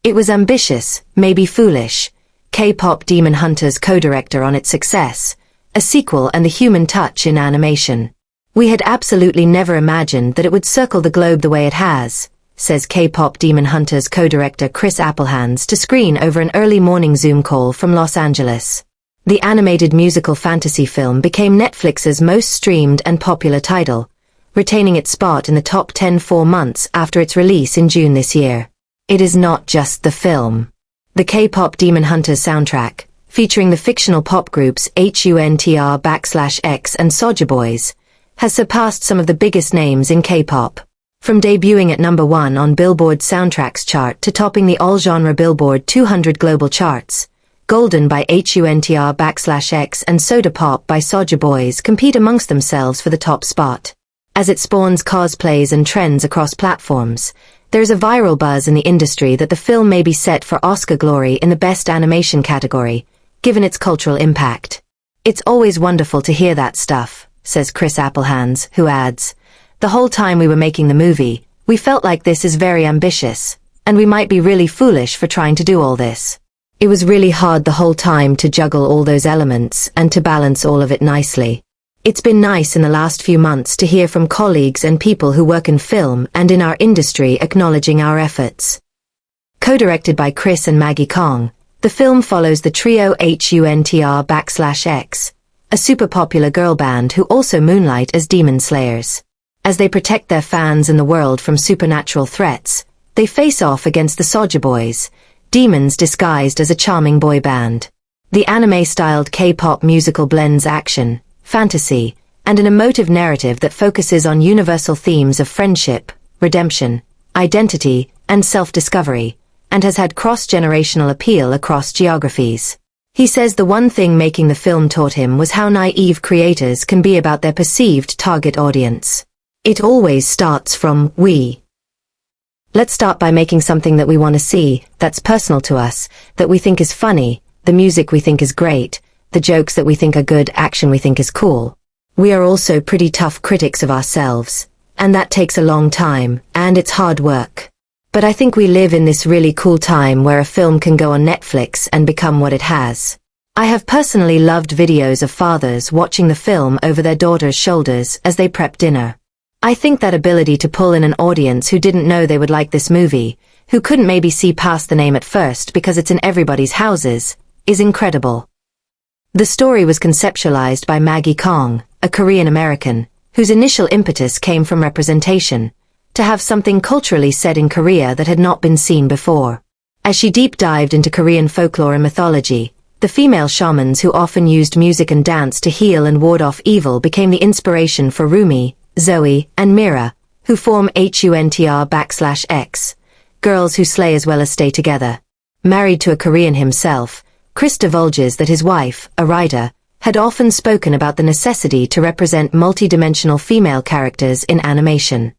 It was ambitious, maybe foolish. KPop Demon Hunters co-director on its success, a sequel and the human touch in animation. We had absolutely never imagined that it would circle the globe the way it has, says KPop Demon Hunters co-director Chris Appelhans to Screen over an early morning Zoom call from Los Angeles. The animated musical fantasy film became Netflix's most streamed and popular title, retaining its spot in the top 10 4 months after its release in June this year. It is not just the film. The K-pop Demon Hunters soundtrack, featuring the fictional pop groups HUNTR/X and Saja Boys, has surpassed some of the biggest names in K-pop. From debuting at number 1 on Billboard Soundtracks chart to topping the all-genre Billboard 200 global charts, Golden by HUNTR/X and Soda Pop by Saja Boys compete amongst themselves for the top spot. As it spawns cosplays and trends across platforms, there's a viral buzz in the industry that the film may be set for Oscar glory in the Best Animation category, given its cultural impact. It's always wonderful to hear that stuff, says Chris Appelhans, who adds, the whole time we were making the movie, we felt like this is very ambitious, and we might be really foolish for trying to do all this. It was really hard the whole time to juggle all those elements and to balance all of it nicely. It's been nice in the last few months to hear from colleagues and people who work in film and in our industry acknowledging our efforts. Co-directed by Chris and Maggie Kong, the film follows the trio HUNTR/X, a super popular girl band who also moonlight as demon slayers. As they protect their fans and the world from supernatural threats, they face off against the Saja Boys, demons disguised as a charming boy band. The anime-styled K-pop musical blends action, fantasy, and an emotive narrative that focuses on universal themes of friendship, redemption, identity, and self-discovery, and has had cross-generational appeal across geographies. He says the one thing making the film taught him was how naive creators can be about their perceived target audience. It always starts from we. Let's start by making something that we want to see, that's personal to us, that we think is funny, the music we think is great, the jokes that we think are good, action we think is cool. We are also pretty tough critics of ourselves, and that takes a long time, and it's hard work. But I think we live in this really cool time where a film can go on Netflix and become what it has. I have personally loved videos of fathers watching the film over their daughters' shoulders as they prep dinner. I think that ability to pull in an audience who didn't know they would like this movie, who couldn't maybe see past the name at first because it's in everybody's houses, is incredible. The story was conceptualized by Maggie Kong, a Korean American, whose initial impetus came from representation, to have something culturally set in Korea that had not been seen before. As she deep dived into Korean folklore and mythology, the female shamans who often used music and dance to heal and ward off evil became the inspiration for Rumi, Zoe, and Mira, who form HUNTR/X, girls who slay as well as stay together. Married to a Korean himself, Chris divulges that his wife, a writer, had often spoken about the necessity to represent multi-dimensional female characters in animation.